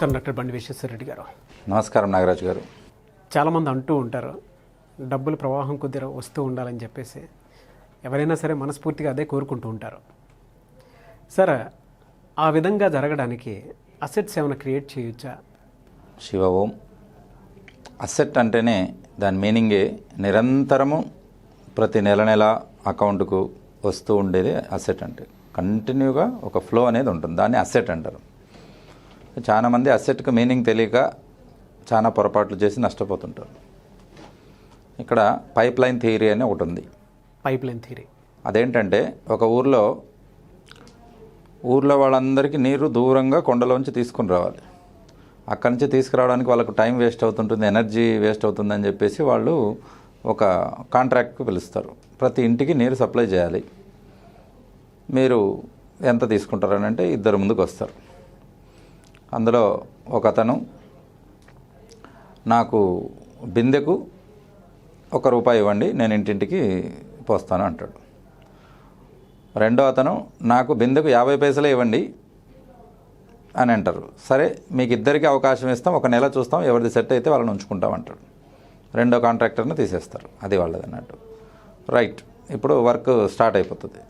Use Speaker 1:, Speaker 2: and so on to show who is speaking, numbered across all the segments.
Speaker 1: నమస్కారం డాక్టర్ బండి విశ్వేశ్వరరెడ్డి గారు.
Speaker 2: నమస్కారం నాగరాజు గారు.
Speaker 1: చాలామంది అంటూ ఉంటారు డబ్బులు ప్రవాహం కొద్దిగా వస్తూ ఉండాలని చెప్పేసి. ఎవరైనా సరే మనస్ఫూర్తిగా అదే కోరుకుంటూ ఉంటారు. సరే, ఆ విధంగా జరగడానికి అసెట్స్ ఏమైనా క్రియేట్ చేయొచ్చా?
Speaker 2: శివ ఓం. అసెట్ అంటేనే దాని మీనింగే నిరంతరము ప్రతి నెల అకౌంట్కు వస్తూ ఉండేది అసెట్. అంటే కంటిన్యూగా ఒక ఫ్లో అనేది ఉంటుంది, దాన్ని అసెట్ అంటారు. చాలామంది అసెట్కి మీనింగ్ తెలియక చాలా పొరపాట్లు చేసి నష్టపోతుంటారు. ఇక్కడ పైప్ లైన్ థియరీ అని ఒకటి ఉంది.
Speaker 1: పైప్ లైన్ థియరీ
Speaker 2: అదేంటంటే, ఒక ఊర్లో వాళ్ళందరికీ నీరు దూరంగా కొండలోంచి తీసుకుని రావాలి. అక్కడి నుంచి తీసుకురావడానికి వాళ్ళకు టైం వేస్ట్ అవుతుంటుంది, ఎనర్జీ వేస్ట్ అవుతుందని చెప్పేసి వాళ్ళు ఒక కాంట్రాక్ట్కి పిలుస్తారు. ప్రతి ఇంటికి నీరు సప్లై చేయాలి. మీరు ఎంత తీసుకుంటారని అంటే ఇద్దరు ముందుకు వస్తారు. అందులో ఒక అతను నాకు బిందెకు ₹1 ఇవ్వండి, నేను ఇంటింటికి పోస్తాను అంటాడు. రెండో అతను నాకు బిందెకు 50 పైసలే ఇవ్వండి అని అంటారు. సరే, మీకు ఇద్దరికి అవకాశం ఇస్తాం, ఒక నెల చూస్తాం, ఎవరిది సెట్ అయితే వాళ్ళని ఉంచుకుంటాం అంటాడు. రెండో కాంట్రాక్టర్ని తీసేస్తారు, అది వాళ్ళది అన్నట్టు. రైట్, ఇప్పుడు వర్క్ స్టార్ట్ అయిపోతుంది.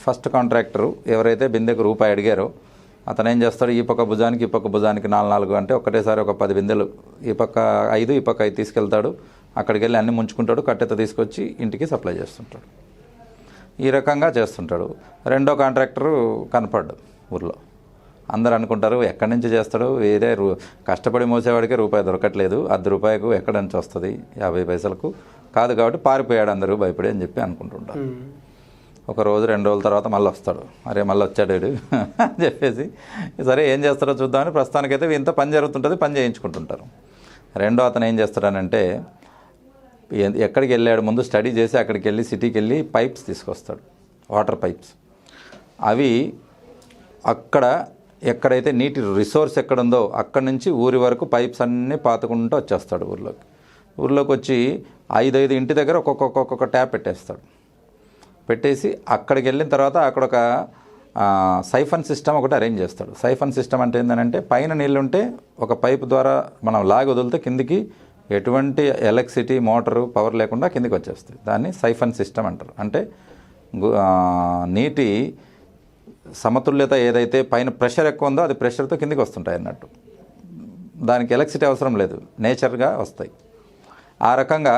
Speaker 2: ఫస్ట్ కాంట్రాక్టరు ఎవరైతే బిందెకు ₹1 అడిగారో అతను ఏం చేస్తాడు, ఈ పక్క భుజానికి ఈ పక్క భుజానికి 4 అంటే ఒకటేసారి ఒక 10 బిందెలు, ఈ పక్క 5 ఈ పక్క 5 తీసుకెళ్తాడు. అక్కడికి వెళ్ళి అన్నీ ముంచుకుంటాడు, కట్టెత తీసుకొచ్చి ఇంటికి సప్లై చేస్తుంటాడు. ఈ రకంగా చేస్తుంటాడు. రెండో కాంట్రాక్టరు కనపడ్డు ఊర్లో. అందరూ అనుకుంటారు ఎక్కడి నుంచి చేస్తాడు, వేరే కష్టపడి మోసేవాడికి ₹1 దొరకట్లేదు, ₹10 ఎక్కడి నుంచి వస్తుంది 50 పైసలకు కాదు, కాబట్టి పారిపోయాడు అందరూ భయపడి అని చెప్పి అనుకుంటుంటారు. ఒక రోజు 2 రోజుల తర్వాత మళ్ళీ వస్తాడు. అరే మళ్ళీ వచ్చాడు అని చెప్పేసి సరే ఏం చేస్తాడో చూద్దామని ప్రస్తుతానికైతే ఇంత పని జరుగుతుంటుంది, పని చేయించుకుంటుంటారు. రెండో అతను ఏం చేస్తాడనంటే, ఎక్కడికి వెళ్ళాడు ముందు స్టడీ చేసి అక్కడికి వెళ్ళి సిటీకి వెళ్ళి పైప్స్ తీసుకొస్తాడు, వాటర్ పైప్స్. అవి అక్కడ ఎక్కడైతే నీటి రిసోర్స్ ఎక్కడుందో అక్కడి నుంచి ఊరి వరకు పైప్స్ అన్నీ పాతుకుంటూ వచ్చేస్తాడు ఊర్లోకి వచ్చి 5 ఇంటి దగ్గర ఒక్కొక్క ట్యాప్ పెట్టేసి అక్కడికి వెళ్ళిన తర్వాత అక్కడ ఒక సైఫన్ సిస్టమ్ ఒకటి అరేంజ్ చేస్తాడు. సైఫన్ సిస్టమ్ అంటే ఏంటంటే, పైన నీళ్ళు ఉంటే ఒక పైప్ ద్వారా మనం లాగి వదిలితే కిందికి ఎటువంటి ఎలక్ట్రిసిటీ మోటారు పవర్ లేకుండా కిందికి వచ్చేస్తుంది. దాన్ని సైఫన్ సిస్టమ్ అంటారు. అంటే నీటి సమతుల్యత ఏదైతే పైన ప్రెషర్ ఎక్కువ ఉందో అది ప్రెషర్తో కిందికి వస్తుంటాయి అన్నట్టు. దానికి ఎలక్ట్రిసిటీ అవసరం లేదు, నేచర్గా వస్తాయి. ఆ రకంగా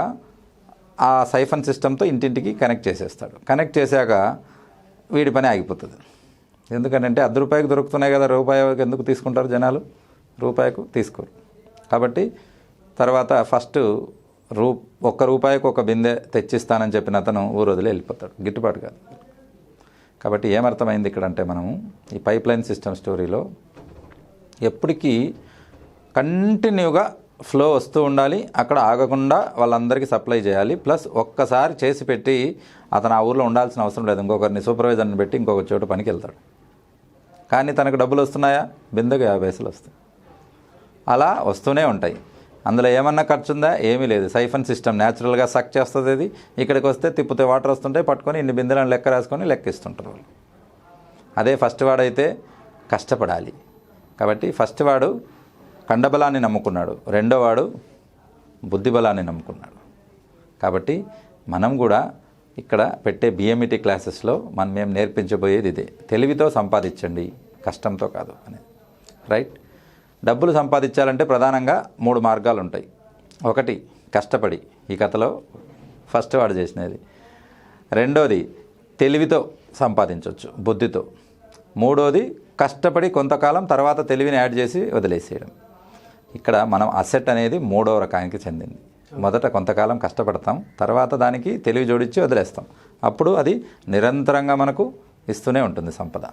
Speaker 2: ఆ సైఫన్ సిస్టమ్తో ఇంటింటికి కనెక్ట్ చేసేస్తాడు. కనెక్ట్ చేశాక వీడి పని ఆగిపోతుంది. ఎందుకంటే ₹10 దొరుకుతున్నాయి కదా, ₹1 ఎందుకు తీసుకుంటారు జనాలు, ₹1 తీసుకోరు. కాబట్టి తర్వాత ఫస్ట్ ₹1 ఒక బిందె తెచ్చిస్తానని చెప్పిన అతను ఊరు వదిలి వెళ్ళిపోతాడు, గిట్టుబాటు కాదు. కాబట్టి ఏమర్థమైంది ఇక్కడ అంటే, మనము ఈ పైప్ లైన్ సిస్టమ్ స్టోరీలో ఎప్పటికీ కంటిన్యూగా ఫ్లో వస్తూ ఉండాలి, అక్కడ ఆగకుండా వాళ్ళందరికీ సప్లై చేయాలి. ప్లస్ ఒక్కసారి చేసి పెట్టి అతను ఆ ఊర్లో ఉండాల్సిన అవసరం లేదు, ఇంకొకరిని సూపర్వైజర్ని పెట్టి ఇంకొక చోట పనికి వెళ్తాడు. కానీ తనకు డబ్బులు వస్తున్నాయా, బిందెకు 50 పైసలు వస్తాయి. అలా వస్తూనే ఉంటాయి. అందులో ఏమన్నా ఖర్చు ఉందా, ఏమీ లేదు. సైఫన్ సిస్టమ్ న్యాచురల్గా సక్ చేస్తుంది. అది ఇక్కడికి వస్తే తిప్పితే వాటర్ వస్తుంటాయి, పట్టుకొని ఇన్ని బిందెలను లెక్క రాసుకొని లెక్కిస్తుంటారు వాళ్ళు. అదే ఫస్ట్ వాడైతే కష్టపడాలి. కాబట్టి ఫస్ట్ వాడు కండబలాన్ని నమ్ముకున్నాడు, రెండో వాడు బుద్ధిబలాన్ని నమ్ముకున్నాడు. కాబట్టి మనం కూడా ఇక్కడ పెట్టే బిఎంఈటీ క్లాసెస్లో మేము నేర్పించబోయేది ఇదే, తెలివితో సంపాదించండి, కష్టంతో కాదు అనేది. రైట్. డబ్బులు సంపాదించాలంటే ప్రధానంగా 3 మార్గాలు ఉంటాయి. ఒకటి కష్టపడి, ఈ కథలో ఫస్ట్ వాడు చేసినది. రెండోది తెలివితో సంపాదించవచ్చు, బుద్ధితో. మూడోది కష్టపడి కొంతకాలం తర్వాత తెలివిని యాడ్ చేసి వదిలేసేయడం. ఇక్కడ మనం అసెట్ అనేది 3వ రకానికి చెందింది. మొదట కొంతకాలం కష్టపడతాం, తర్వాత దానికి తెలివి జోడించి వదిలేస్తాం. అప్పుడు అది నిరంతరంగా మనకు ఇస్తూనే ఉంటుంది సంపద.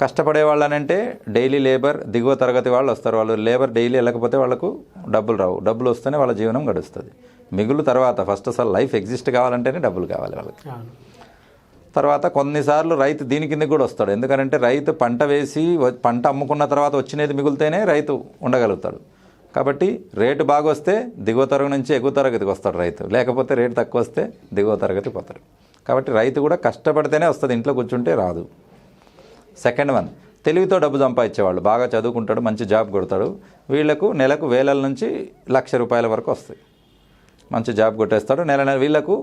Speaker 2: కష్టపడే వాళ్ళనంటే డైలీ లేబర్, దిగువ తరగతి వాళ్ళు వస్తారు. వాళ్ళు లేబర్ డైలీ వెళ్ళకపోతే వాళ్ళకు డబ్బులు రావు, డబ్బులు వస్తేనే వాళ్ళ జీవనం గడుస్తుంది. మిగులు తర్వాత ఫస్ట్ అసలు లైఫ్ ఎగ్జిస్ట్ కావాలంటేనే డబ్బులు కావాలి వాళ్ళకి. తర్వాత కొన్నిసార్లు రైతు దీని కిందకి కూడా వస్తాడు. ఎందుకంటే రైతు పంట వేసి పంట అమ్ముకున్న తర్వాత వచ్చినది మిగులుతేనే రైతు ఉండగలుగుతాడు. కాబట్టి రేటు బాగా వస్తే దిగువ తరగతి నుంచి ఎగువ తరగతికి వస్తాడు రైతు, లేకపోతే రేటు తక్కువ వస్తే దిగువ తరగతికి పోతాడు. కాబట్టి రైతు కూడా కష్టపడితేనే వస్తుంది, ఇంట్లో కూర్చుంటే రాదు. సెకండ్ వన్, తెలివితో డబ్బు సంపాదించేవాళ్ళు, బాగా చదువుకుంటాడు, మంచి జాబ్ కొడతాడు, వీళ్లకు నెలకు వేలల నుంచి ₹1,00,000 వరకు వస్తాయి. మంచి జాబ్ కొట్టేస్తాడు, నెల వీళ్లకు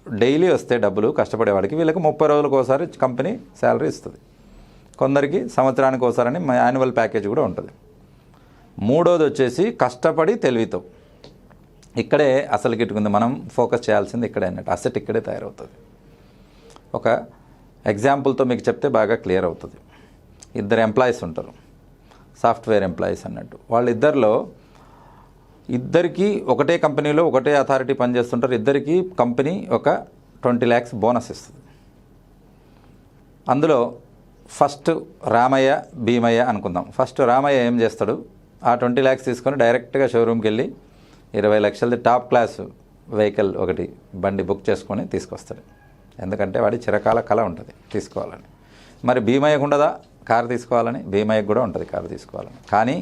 Speaker 2: డైలీ వస్తే డబ్బులు కష్టపడేవాడికి, వీళ్ళకి 30 రోజులకు ఒకసారి కంపెనీ శాలరీ ఇస్తుంది. కొందరికి సంవత్సరానికి ఒకసారి యాన్యువల్ ప్యాకేజ్ కూడా ఉంటుంది. మూడోది వచ్చేసి కష్టపడి తెలివితో. ఇక్కడే అసలు గిట్టుకుంది, మనం ఫోకస్ చేయాల్సింది ఇక్కడే అన్నట్టు. అసెట్ ఇక్కడే తయారవుతుంది. ఒక ఎగ్జాంపుల్తో మీకు చెప్తే బాగా క్లియర్ అవుతుంది. 2 ఎంప్లాయీస్ ఉంటారు, సాఫ్ట్వేర్ ఎంప్లాయీస్ అన్నట్టు. వాళ్ళిద్దరిలో ఇద్దరికి ఒకటే కంపెనీలో ఒకటే అథారిటీ పనిచేస్తుంటారు. ఇద్దరికి కంపెనీ ఒక 20 lakhs బోనస్ ఇస్తుంది. అందులో ఫస్ట్ రామయ్య, భీమయ్య అనుకుందాం. ఫస్ట్ రామయ్య ఏం చేస్తాడు, ఆ 20 lakhs తీసుకొని డైరెక్ట్గా షోరూమ్కి వెళ్ళి 20 లక్షలది టాప్ క్లాస్ వెహికల్ ఒకటి బండి బుక్ చేసుకొని తీసుకొస్తాడు. ఎందుకంటే వాడి చిరకాల కళ ఉంటుంది తీసుకోవాలని. మరి భీమయ్యకు ఉండదా కారు తీసుకోవాలని? భీమయ్యకు కూడా ఉంటుంది కారు తీసుకోవాలని. కానీ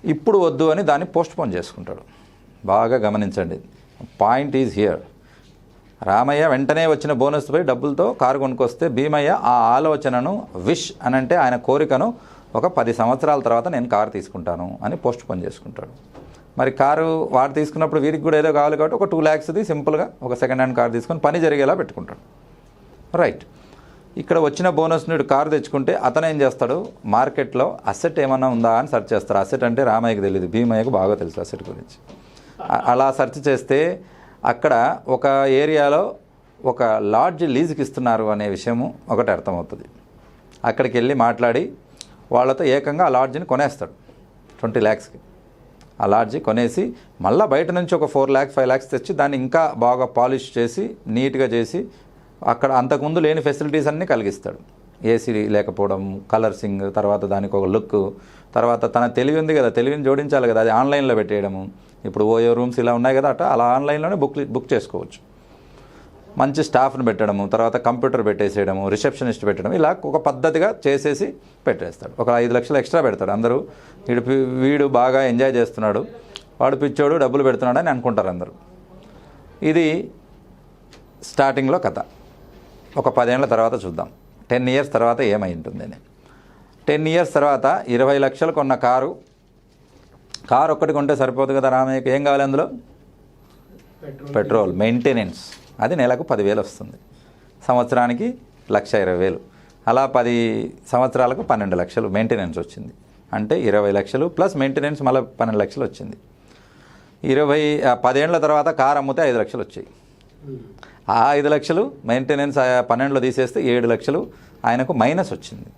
Speaker 2: ఇప్పుడు వద్దు అని దాన్ని పోస్ట్పోన్ చేసుకుంటాడు. బాగా గమనించండి, పాయింట్ ఈజ్ హియర్. రామయ్య వెంటనే వచ్చిన బోనస్పై డబ్బులతో కారు కొనుక్కొస్తే భీమయ్య ఆ ఆలోచనను, విష్ అని అంటే ఆయన కోరికను, ఒక 10 సంవత్సరాల తర్వాత నేను కారు తీసుకుంటాను అని పోస్ట్పోన్ చేసుకుంటాడు. మరి కారు వాడు తీసుకున్నప్పుడు వీరికి కూడా ఏదో కావాలి కాబట్టి ఒక 2 lakhsది సింపుల్గా ఒక సెకండ్ హ్యాండ్ కారు తీసుకొని పని జరిగేలా పెట్టుకుంటాడు. రైట్. ఇక్కడ వచ్చిన బోనస్ నీడు కారు తెచ్చుకుంటే అతను ఏం చేస్తాడు, మార్కెట్లో అసెట్ ఏమన్నా ఉందా అని సెర్చ్ చేస్తారు. అసెట్ అంటే రామయ్యకు తెలియదు, భీమయ్యకు బాగా తెలుసు అసెట్ గురించి. అలా సెర్చ్ చేస్తే అక్కడ ఒక ఏరియాలో ఒక లాడ్జ్ లీజుకి ఇస్తున్నారు అనే విషయము ఒకటి అర్థమవుతుంది. అక్కడికి వెళ్ళి మాట్లాడి వాళ్ళతో ఏకంగా ఆ లాడ్జిని కొనేస్తాడు 20 lakhsకి. ఆ లాడ్జి కొనేసి మళ్ళీ బయట నుంచి ఒక 4 lakhs 5 lakhs తెచ్చి దాన్ని ఇంకా బాగా పాలిష్ చేసి నీట్గా చేసి అక్కడ అంతకుముందు లేని ఫెసిలిటీస్ అన్నీ కలిగిస్తాడు. ఏసీ లేకపోవడం, కలర్సింగ్, తర్వాత దానికి ఒక లుక్, తర్వాత తన తెలివి ఉంది కదా, తెలివిని జోడించాలి కదా, అది ఆన్లైన్లో పెట్టేయడము. ఇప్పుడు ఓయో రూమ్స్ ఇలా ఉన్నాయి కదా, అలా ఆన్లైన్లోనే బుక్ చేసుకోవచ్చు. మంచి స్టాఫ్ని పెట్టడము, తర్వాత కంప్యూటర్ పెట్టేసేయడము, రిసెప్షనిస్ట్ పెట్టడం, ఇలా ఒక పద్ధతిగా చేసేసి పెట్టేస్తాడు. ఒక 5 లక్షలు ఎక్స్ట్రా పెడతాడు. అందరూ వీడు బాగా ఎంజాయ్ చేస్తున్నాడు, వాడు పిచ్చోడు డబ్బులు పెడుతున్నాడు అని అనుకుంటారు అందరూ. ఇది స్టార్టింగ్లో కథ. ఒక 10 ఏళ్ల తర్వాత చూద్దాం, 10 years తర్వాత ఏమై ఉంటుందని. 10 years తర్వాత 20 లక్షలు కొన్న కారు ఒక్కటి కొంటే సరిపోదు కదా రామయ్యకి. ఏం కావాలి అందులో? Petrol, maintenance. అది నెలకు 10,000 వస్తుంది, సంవత్సరానికి 1,20,000. అలా 10 సంవత్సరాలకు 12 లక్షలు మెయింటెనెన్స్ వచ్చింది. అంటే 20 లక్షలు ప్లస్ మెయింటెనెన్స్ మళ్ళీ 12 లక్షలు వచ్చింది. 10 ఏళ్ల తర్వాత కారు అమ్మితే 5 లక్షలు వచ్చాయి. ఆ 5 లక్షలు మెయింటెనెన్స్ 12లో తీసేస్తే 7 లక్షలు ఆయనకు మైనస్ వచ్చింది.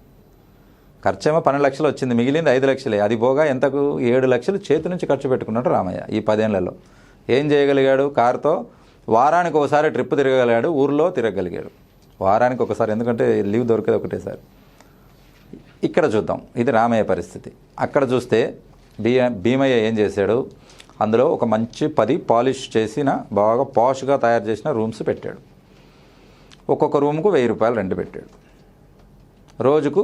Speaker 2: ఖర్చేమో 12 లక్షలు వచ్చింది, మిగిలింది 5 లక్షలే. అది పోగా ఎంతకు 7 లక్షలు చేతి నుంచి ఖర్చు పెట్టుకున్నాడు రామయ్య. ఈ 10 ఏళ్లలో ఏం చేయగలిగాడు? కారుతో వారానికి ఒకసారి ట్రిప్ తిరగగలిగాడు, ఊర్లో తిరగగలిగాడు వారానికి ఒకసారి, ఎందుకంటే లీవ్ దొరికేది ఒకటేసారి. ఇక్కడ చూద్దాం, ఇది రామయ్య పరిస్థితి. అక్కడ చూస్తే భీమయ్య ఏం చేశాడు, అందులో ఒక మంచి 10 పాలిష్ చేసిన బాగా పాష్గా తయారు చేసిన రూమ్స్ పెట్టాడు. ఒక్కొక్క రూమ్కు ₹1,000 రెంట్ పెట్టాడు. రోజుకు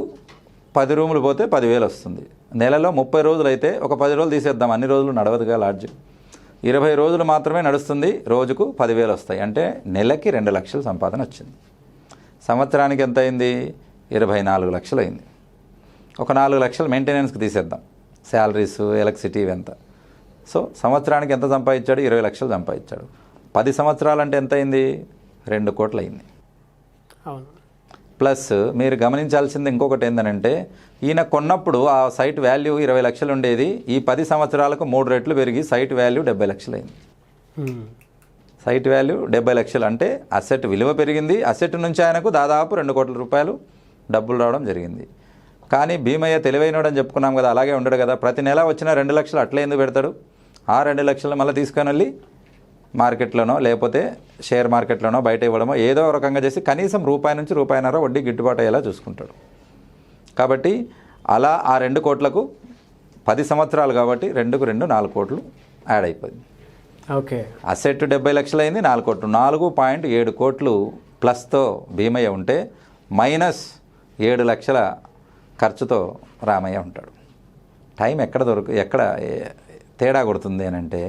Speaker 2: 10 రూములు పోతే 10,000 వస్తుంది. నెలలో 30 రోజులు అయితే ఒక 10 రోజులు తీసేద్దాం, అన్ని రోజులు నడవదుగా లాడ్జ్. 20 రోజులు మాత్రమే నడుస్తుంది, రోజుకు 10,000 వస్తాయి. అంటే నెలకి 2 లక్షల సంపాదన వచ్చింది. సంవత్సరానికి ఎంత అయింది? 24 లక్షలు అయింది. ఒక 4 లక్షలు మెయింటెనెన్స్కి తీసేద్దాం, శాలరీస్, ఎలక్ట్రిసిటీ ఇవంతా. సో సంవత్సరానికి ఎంత సంపాదించాడు? 20 లక్షలు సంపాదించాడు. 10 సంవత్సరాలంటే ఎంత అయింది? 2 కోట్లు అయింది.
Speaker 1: అవును.
Speaker 2: ప్లస్ మీరు గమనించాల్సింది ఇంకొకటి ఏంటంటే, ఈయన కొన్నప్పుడు ఆ సైట్ వాల్యూ 20 లక్షలు ఉండేది, ఈ 10 సంవత్సరాలకు 3 రెట్లు పెరిగి సైట్ వాల్యూ 70 లక్షలు అయింది. సైట్ వాల్యూ 70 లక్షలు అంటే అసెట్ విలువ పెరిగింది. అసెట్ నుంచి ఆయనకు దాదాపు ₹2 కోట్ల డబ్బులు రావడం జరిగింది. కానీ భీమయ్య తెలివైనడని చెప్పుకున్నాం కదా, అలాగే ఉండడు కదా. ప్రతి నెల వచ్చిన 2 లక్షలు అట్లే ఎందుకు పెడతాడు? ఆ 2 లక్షలు మళ్ళీ తీసుకొని వెళ్ళి మార్కెట్లోనో లేకపోతే షేర్ మార్కెట్లోనో బయట ఇవ్వడమో ఏదో రకంగా చేసి కనీసం ₹1 నుంచి ₹1.5 వడ్డీ గిట్టుబాటు అయ్యేలా చూసుకుంటాడు. కాబట్టి అలా ఆ 2 కోట్లకు 10 సంవత్సరాలు కాబట్టి 2కు 2 4 కోట్లు యాడ్ అయిపోయింది.
Speaker 1: ఓకే.
Speaker 2: అసెట్ 70 లక్షలు అయింది, 4 కోట్లు, 4.7 కోట్లు ప్లస్తో భీమయ్య ఉంటే మైనస్ 7 లక్షల ఖర్చుతో రామయ్య ఉంటాడు. టైం ఎక్కడ తేడా కొడుతుంది అని అంటే,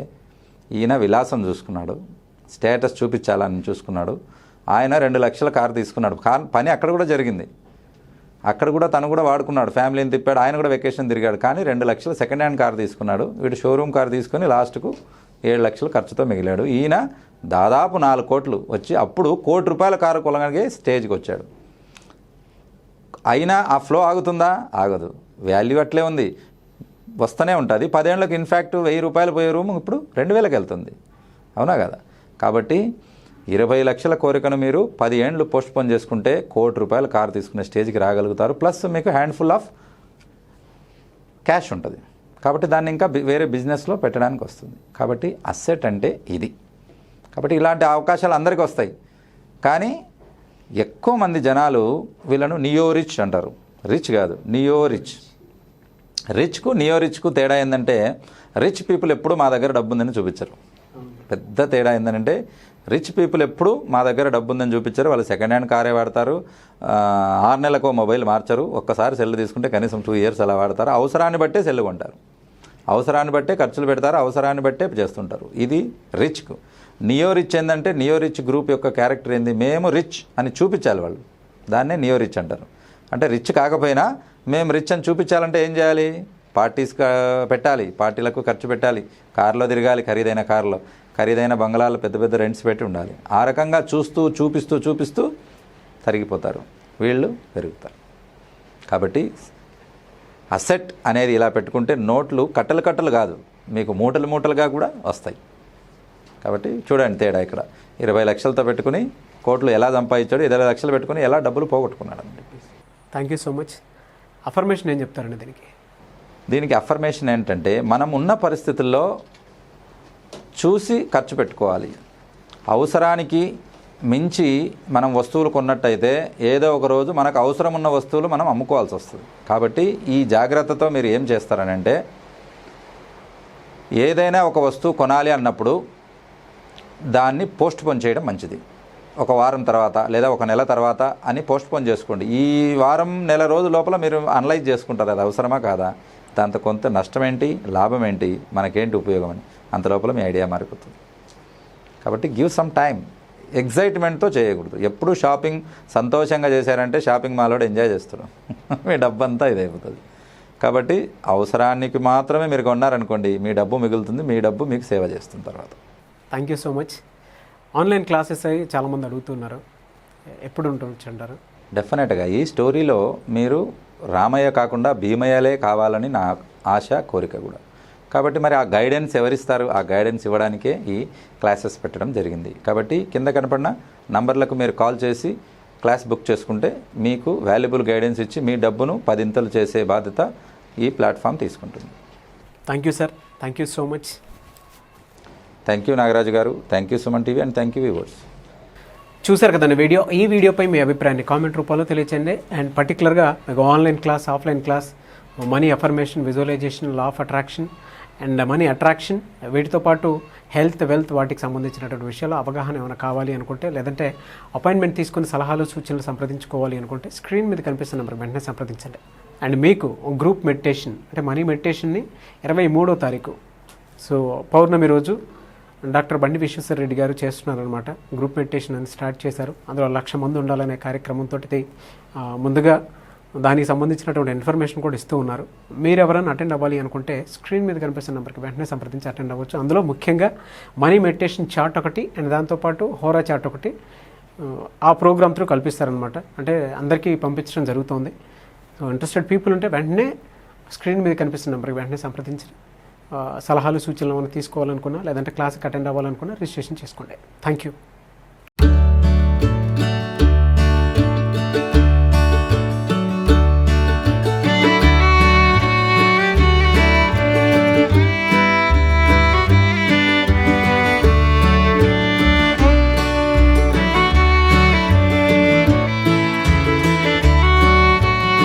Speaker 2: ఈయన విలాసం చూసుకున్నాడు, స్టేటస్ చూపించాలని చూసుకున్నాడు. ఆయన 2 లక్షల కారు తీసుకున్నాడు. పని అక్కడ కూడా జరిగింది. అక్కడ కూడా తను కూడా వాడుకున్నాడు, ఫ్యామిలీని తిప్పాడు, ఆయన కూడా వెకేషన్ తిరిగాడు. కానీ 2 లక్షలు సెకండ్ హ్యాండ్ కార్ తీసుకున్నాడు. వీడు షోరూమ్ కార్ తీసుకొని లాస్ట్కు 7 లక్షలు ఖర్చుతో మిగిలాడు. ఈయన దాదాపు 4 కోట్లు వచ్చి అప్పుడు ₹1,00,00,000 కారు కొనగలిగే స్టేజ్కి వచ్చాడు. అయినా ఆ ఫ్లో ఆగుతుందా? ఆగదు. వాల్యూ అట్లే ఉంది, వస్తూనే ఉంటుంది. 10 ఏళ్ళకి ఇన్ఫ్యాక్ట్ ₹1,000 పోయే రూమ్ ఇప్పుడు 2,000కి వెళ్తుంది. అవునా కదా? కాబట్టి 20 లక్షల కోరికను మీరు 10 ఏళ్ళు పోస్ట్పోన్ చేసుకుంటే ₹1,00,00,000 కారు తీసుకునే స్టేజ్కి రాగలుగుతారు. ప్లస్ మీకు హ్యాండ్ఫుల్ ఆఫ్ క్యాష్ ఉంటుంది. కాబట్టి దాన్ని ఇంకా వేరే బిజినెస్లో పెట్టడానికి వస్తుంది. కాబట్టి అసెట్ అంటే ఇది. కాబట్టి ఇలాంటి అవకాశాలు అందరికీ వస్తాయి. కానీ ఎక్కువ మంది జనాలు వీళ్ళను నియో రిచ్ అంటారు. రిచ్ కాదు, నియో రిచ్. రిచ్కు నియో రిచ్కు తేడా ఏంటంటే, రిచ్ పీపుల్ ఎప్పుడు మా దగ్గర డబ్బు ఉందని చూపించరు. పెద్ద తేడా ఏంటంటే, రిచ్ పీపుల్ ఎప్పుడు మా దగ్గర డబ్బు ఉందని చూపించారు. వాళ్ళు సెకండ్ హ్యాండ్ కారే వాడతారు, 6 నెలలకు మొబైల్ మార్చరు, ఒక్కసారి సెల్ తీసుకుంటే కనీసం 2 ఇయర్స్ అలా వాడతారు. అవసరాన్ని బట్టే సెల్ కొంటారు, అవసరాన్ని బట్టే ఖర్చులు పెడతారు, అవసరాన్ని బట్టే చేస్తుంటారు. ఇది రిచ్కు. నియో రిచ్ ఏంటంటే, నియో రిచ్ గ్రూప్ యొక్క క్యారెక్టర్ ఏంది, మేము రిచ్ అని చూపించాలి వాళ్ళు. దాన్నే నియో రిచ్ అంటారు. అంటే రిచ్ కాకపోయినా మేము రిచ్ అని చూపించాలంటే ఏం చేయాలి? పార్టీస్ పెట్టాలి, పార్టీలకు ఖర్చు పెట్టాలి, కారులో తిరగాలి, ఖరీదైన కారులో, ఖరీదైన బంగ్లాలు, పెద్ద పెద్ద రెంట్స్ పెట్టి ఉండాలి. ఆ రకంగా చూపిస్తూ తరిగిపోతారు, వీళ్ళు పెరుగుతారు. కాబట్టి అసెట్ అనేది ఇలా పెట్టుకుంటే నోట్లు కట్టలు కాదు, మీకు మూటలుగా కూడా వస్తాయి. కాబట్టి చూడండి తేడా ఇక్కడ. 20 లక్షలతో పెట్టుకుని కోట్లు ఎలా సంపాదించాడు, 20 లక్షలు పెట్టుకుని ఎలా డబ్బులు పోగొట్టుకున్నాడు అని చెప్పేసి.
Speaker 1: Thank you so much. Affirmation ఏం చెప్తారండి
Speaker 2: దీనికి అఫర్మేషన్ ఏంటంటే, మనం ఉన్న పరిస్థితుల్లో చూసి ఖర్చు పెట్టుకోవాలి. అవసరానికి మించి మనం వస్తువులు కొన్నట్టయితే ఏదో ఒక రోజు మనకు అవసరం ఉన్న వస్తువులు మనం అమ్ముకోవాల్సి వస్తుంది. కాబట్టి ఈ జాగ్రత్తతో మీరు ఏం చేస్తారనంటే, ఏదైనా ఒక వస్తువు కొనాలి అన్నప్పుడు దాన్ని పోస్ట్పోన్ చేయడం మంచిది. ఒక వారం తర్వాత లేదా ఒక నెల తర్వాత అని పోస్ట్పోన్ చేసుకోండి. ఈ వారం నెల రోజు లోపల మీరు అనలైజ్ చేసుకుంటారు, అది అవసరమా కాదా, దాంతో కొంత నష్టం ఏంటి, లాభం ఏంటి, మనకేంటి ఉపయోగం అని. అంత లోపల మీ ఐడియా మారిపోతుంది. కాబట్టి గివ్ సమ్ టైం. ఎగ్జైట్మెంట్తో చేయకూడదు. ఎప్పుడు షాపింగ్ సంతోషంగా చేశారంటే షాపింగ్ మాల్లో ఎంజాయ్ చేస్తున్నాం, మీ డబ్బు అంతా ఇదైపోతుంది. కాబట్టి అవసరానికి మాత్రమే మీరు కొన్నారనుకోండి, మీ డబ్బు మిగులుతుంది, మీ డబ్బు మీకు సేవ చేస్తుంది తర్వాత.
Speaker 1: Thank you so much. Online classes అయ్యి చాలామంది అడుగుతున్నారు, ఎప్పుడు ఉండొచ్చు అంటారు?
Speaker 2: డెఫినెట్గా ఈ స్టోరీలో మీరు రామయ్య కాకుండా భీమయ్యలే కావాలని నా ఆశ, కోరిక కూడా. కాబట్టి మరి ఆ గైడెన్స్ ఎవరిస్తారు? ఆ గైడెన్స్ ఇవ్వడానికే ఈ క్లాసెస్ పెట్టడం జరిగింది. కాబట్టి కింద కనపడిన నంబర్లకు మీరు కాల్ చేసి క్లాస్ బుక్ చేసుకుంటే మీకు వాల్యుబుల్ గైడెన్స్ ఇచ్చి మీ డబ్బును 10 చేసే బాధ్యత ఈ ప్లాట్ఫామ్ తీసుకుంటుంది.
Speaker 1: Thank you sir. Thank you so much.
Speaker 2: Thank you Nagaraju గారు. Thank you Suman TV and thank you viewers.
Speaker 1: చూసారు కదండి వీడియో. ఈ వీడియోపై మీ అభిప్రాయాన్ని కామెంట్ రూపంలో తెలియచేయండి. అండ్ పర్టికులర్గా మీకు online class, offline class, money affirmation, visualisation, law of attraction and money attraction, వీటితో పాటు హెల్త్, వెల్త్, వాటికి సంబంధించినటువంటి విషయాలు అవగాహన ఏమైనా కావాలి అనుకుంటే, లేదంటే అపాయింట్మెంట్ తీసుకుని సలహాలు, సూచనలు సంప్రదించుకోవాలి అనుకుంటే స్క్రీన్ మీద కనిపిస్తున్న నెంబర్ వెంటనే సంప్రదించండి. అండ్ మీకు గ్రూప్ మెడిటేషన్ అంటే మనీ మెడిటేషన్ని 23వ తారీఖు, సో పౌర్ణమి రోజు డాక్టర్ బండి విశ్వేశ్వర రెడ్డి గారు చేస్తున్నారనమాట. గ్రూప్ మెడిటేషన్ అని స్టార్ట్ చేశారు. అందులో 1,00,000 మంది ఉండాలనే కార్యక్రమంతో ముందుగా దానికి సంబంధించినటువంటి ఇన్ఫర్మేషన్ కూడా ఇస్తూ ఉన్నారు. మీరు ఎవరైనా అటెండ్ అవ్వాలి అనుకుంటే స్క్రీన్ మీద కనిపిస్తున్న నెంబర్కి వెంటనే సంప్రదించి అటెండ్ అవ్వచ్చు. అందులో ముఖ్యంగా మనీ మెడిటేషన్ చార్ట్ ఒకటి అండ్ దాంతోపాటు హోరా చార్ట్ ఒకటి ఆ ప్రోగ్రామ్ త్రూ కల్పిస్తారనమాట. అంటే అందరికీ పంపించడం జరుగుతుంది. సో ఇంట్రెస్టెడ్ పీపుల్ ఉంటే వెంటనే స్క్రీన్ మీద కనిపిస్తున్న నెంబర్కి వెంటనే సంప్రదించి సలహాలు, సూచనలు ఏమైనా తీసుకోవాలనుకున్నా, లేదంటే క్లాస్కి అటెండ్ అవ్వాలనుకున్నా రిజిస్ట్రేషన్ చేసుకోండి. Thank you.